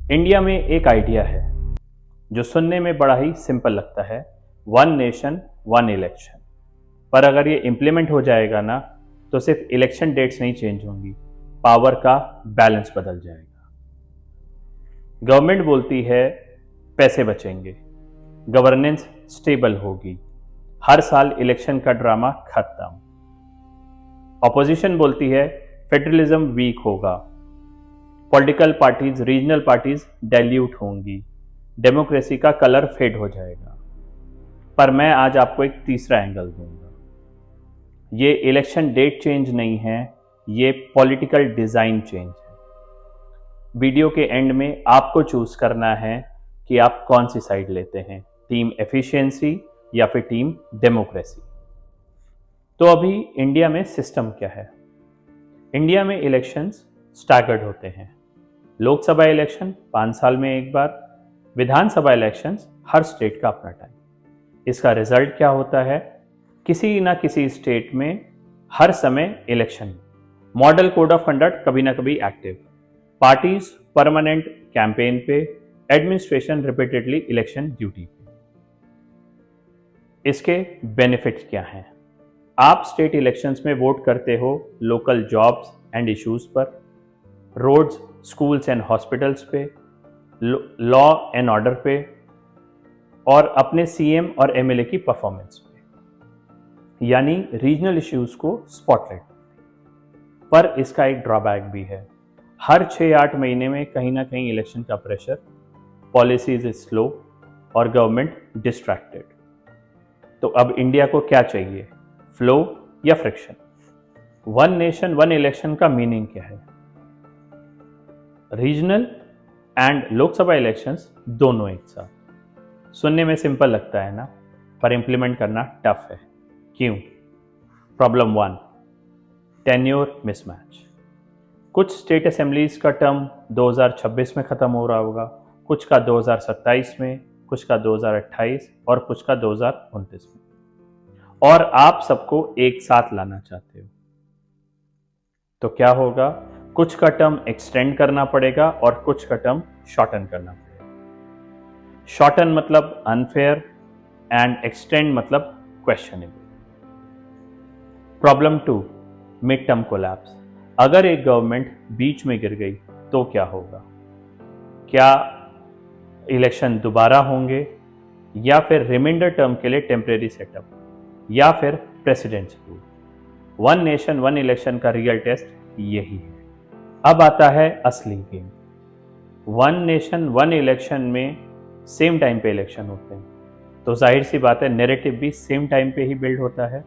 India में एक idea है जो सुनने में बड़ा ही सिंपल लगता है, वन नेशन वन इलेक्शन। पर अगर ये इम्प्लीमेंट हो जाएगा ना, तो सिर्फ इलेक्शन डेट्स नहीं चेंज होंगी, पावर का बैलेंस बदल जाएगा। गवर्नमेंट बोलती है पैसे बचेंगे, गवर्नेंस स्टेबल होगी, हर साल इलेक्शन का ड्रामा खत्म। ऑपोजिशन बोलती है फेडरलिज्म वीक होगा, political parties, regional parties dilute होंगी, डेमोक्रेसी का कलर फेड हो जाएगा। पर मैं आज आपको एक तीसरा एंगल दूंगा। ये इलेक्शन डेट चेंज नहीं है, ये पॉलिटिकल डिजाइन चेंज है। वीडियो के एंड में आपको चूज करना है कि आप कौन सी साइड लेते हैं, टीम एफिशिएंसी या फिर टीम डेमोक्रेसी। तो अभी इंडिया में सिस्टम क्या है? इंडिया में इलेक्शंस स्टैगर्ड होते हैं। लोकसभा इलेक्शन 5 साल में एक बार, विधानसभा इलेक्शंस हर स्टेट का अपना टाइम। इसका रिजल्ट क्या होता है? किसी ना किसी स्टेट में हर समय election, model code of conduct कभी ना कभी एक्टिव, पार्टीज परमानेंट कैंपेन पे, एडमिनिस्ट्रेशन रिपीटेडली इलेक्शन ड्यूटी पे। इसके बेनिफिट्स क्या हैं? आप स्टेट इलेक्शंस में वोट करते हो लोकल जॉब्स एंड इश्यूज पर, रोड्स, स्कूल्स एंड हॉस्पिटल्स पे, लॉ एंड ऑर्डर पे, और अपने सीएम और एमएलए की परफॉर्मेंस पे, यानी रीजनल इश्यूज को स्पॉटलाइट। पर इसका एक ड्रॉबैक भी है, हर 6-8 महीने में कहीं ना कहीं इलेक्शन का प्रेशर, पॉलिसीज इज स्लो और गवर्नमेंट डिस्ट्रैक्टेड। तो अब इंडिया को क्या चाहिए, फ्लो या friction? One nation one election का मीनिंग क्या है? रीजनल एंड लोकसभा इलेक्शंस दोनों एक साथ। सुनने में सिंपल लगता है ना, पर इंप्लीमेंट करना टफ है। क्यों? Problem 1, tenure mismatch. कुछ स्टेट असेंबलीज का टर्म 2026 में खत्म हो रहा होगा, कुछ का 2027 में, कुछ का 2028 और कुछ का 2029 में, और आप सबको एक साथ लाना चाहते हो। तो क्या होगा? कुछ का टर्म एक्सटेंड करना पड़ेगा और कुछ का टर्म शॉर्टन करना पड़ेगा। शॉर्टन मतलब अनफेयर एंड एक्सटेंड मतलब questionable. Problem 2, mid term collapse. अगर एक गवर्नमेंट बीच में गिर गई तो क्या होगा? क्या इलेक्शन दोबारा होंगे, या फिर रिमाइंडर टर्म के लिए टेम्परेरी सेटअप, या फिर presidents rule? One nation one election का रियल टेस्ट यही है। अब आता है असली game. One nation one election में सेम टाइम पे इलेक्शन होते हैं, तो जाहिर सी बात है नैरेटिव भी सेम टाइम पे ही बिल्ड होता है।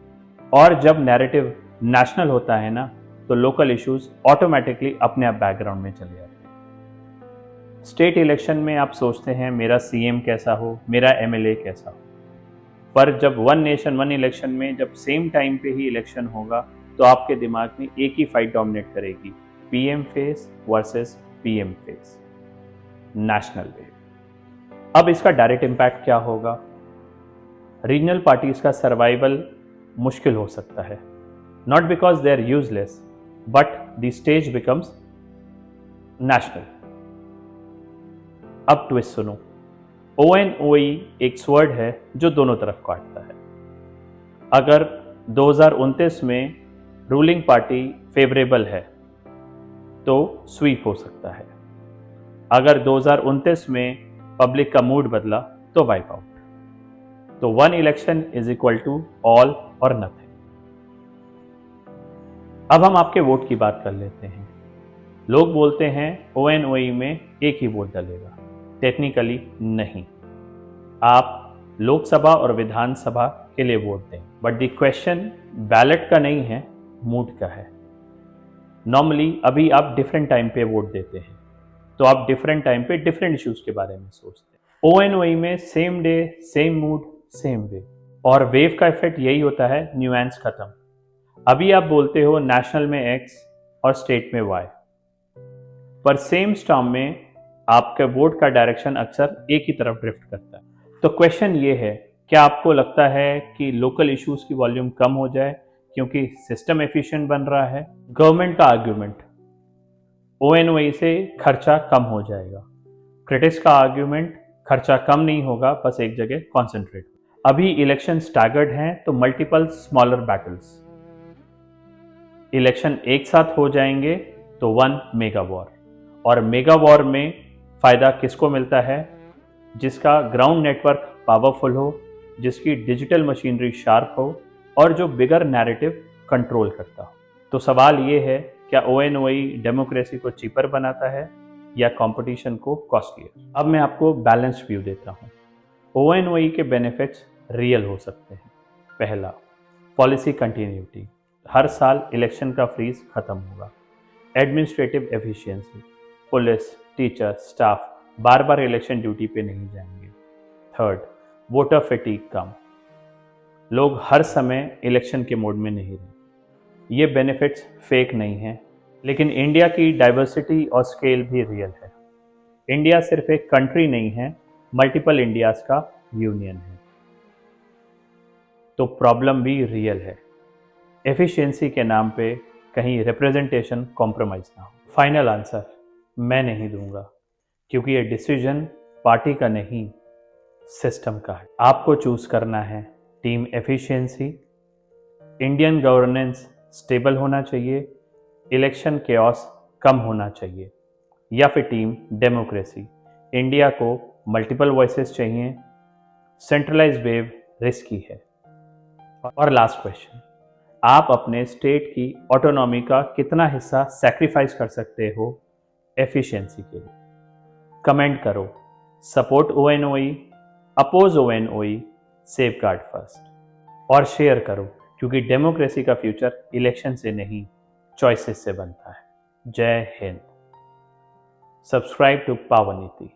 और जब नैरेटिव नेशनल होता है ना, तो लोकल इश्यूज ऑटोमेटिकली अपने आप बैकग्राउंड में चले जाते हैं। स्टेट इलेक्शन में आप सोचते हैं मेरा सीएम कैसा हो, मेरा एमएलए कैसा हो, पर जब वन नेशन वन इलेक्शन में जब सेम टाइम पे ही इलेक्शन होगा, तो आपके दिमाग में एक ही फाइट डोमिनेट करेगी, PM face versus PM face, national wave. अब इसका डायरेक्ट इंपैक्ट क्या होगा? रीजनल पार्टीज का सर्वाइवल मुश्किल हो सकता है, not because they are useless, but the stage becomes national. अब ट्विस्ट सुनो, ONOE एक स्वर्ड है जो दोनों तरफ काटता है। अगर 2029 में रूलिंग पार्टी फेवरेबल है तो स्वीप हो सकता है, अगर 2029 में पब्लिक का मूड बदला तो वाइप आउट। तो one election is equal to all or nothing. अब हम आपके वोट की बात कर लेते हैं। लोग बोलते हैं ONOE में एक ही वोट डलेगा, टेक्निकली नहीं, आप लोकसभा और विधानसभा के लिए वोट दें, बट द क्वेश्चन बैलेट का नहीं है, मूड का है। नॉर्मली अभी आप डिफरेंट टाइम पे वोट देते हैं, तो आप डिफरेंट टाइम पे डिफरेंट इश्यूज के बारे में सोचते हैं। ONOE में same day, same mood, same way, और वेव का इफेक्ट यही होता है, न्यूएंस खत्म। अभी आप बोलते हो नेशनल में X और स्टेट में Y, पर सेम स्टॉर्म में आपके वोट का डायरेक्शन अक्सर एक ही तरफ ड्रिफ्ट करता है। तो क्वेश्चन ये है, क्या आपको लगता है कि लोकल इश्यूज की वॉल्यूम कम हो जाए क्योंकि सिस्टम एफिशिएंट बन रहा है? गवर्नमेंट का आर्ग्यूमेंट, ONOE से खर्चा कम हो जाएगा, क्रिटिक्स का आर्ग्यूमेंट खर्चा कम नहीं होगा, बस एक जगह कॉन्सेंट्रेट। अभी इलेक्शन स्टैगर्ड हैं तो मल्टीपल स्मॉलर बैटल्स। इलेक्शन एक साथ हो जाएंगे तो वन मेगा वॉर। और मेगा वॉर में फायदा किसको मिलता है? जिसका ग्राउंड नेटवर्क पावरफुल हो, जिसकी डिजिटल मशीनरी शार्प हो और जो बिगर नैरेटिव कंट्रोल करता हो। तो सवाल ये है, क्या ONOE डेमोक्रेसी को चीपर बनाता है या कंपटीशन को कॉस्टलियर? अब मैं आपको बैलेंस्ड व्यू देता हूँ। ONOE के बेनिफिट्स रियल हो सकते हैं। पहला, पॉलिसी कंटिन्यूटी। हर साल इलेक्शन का फ्रीज खत्म होगा। Administrative efficiency, police, teacher, staff बार बार इलेक्शन ड्यूटी पे नहीं जाएंगे। थर्ड, वोटर फैटीग कम। लोग हर समय इलेक्शन के मोड में नहीं रहे। ये बेनिफिट्स फेक नहीं हैं, लेकिन इंडिया की डाइवर्सिटी और स्केल भी रियल है। इंडिया सिर्फ एक कंट्री नहीं है, मल्टीपल इंडियाज का यूनियन है। तो प्रॉब्लम भी रियल है। एफिशिएंसी के नाम पे कहीं रिप्रेजेंटेशन कॉम्प्रोमाइज ना हो। फाइनल आंसर मैं नहीं दूंगा, क्योंकि ये डिसीजन पार्टी का नहीं, सिस्टम का है। आपको चूज करना है team efficiency, Indian governance stable होना चाहिए, इलेक्शन केओस कम होना चाहिए, या फिर टीम डेमोक्रेसी, इंडिया को मल्टीपल वॉइसेस चाहिए, सेंट्रलाइज वेव रिस्की है। और लास्ट क्वेश्चन, आप अपने स्टेट की ऑटोनॉमी का कितना हिस्सा सैक्रिफाइस कर सकते हो एफिशिएंसी के लिए? कमेंट करो। Support ONOE, oppose ONOE, safeguard first. और शेयर करो, क्योंकि डेमोक्रेसी का फ्यूचर इलेक्शन से नहीं, चॉइसेस से बनता है। जय हिंद। सब्सक्राइब टू पावर नीति।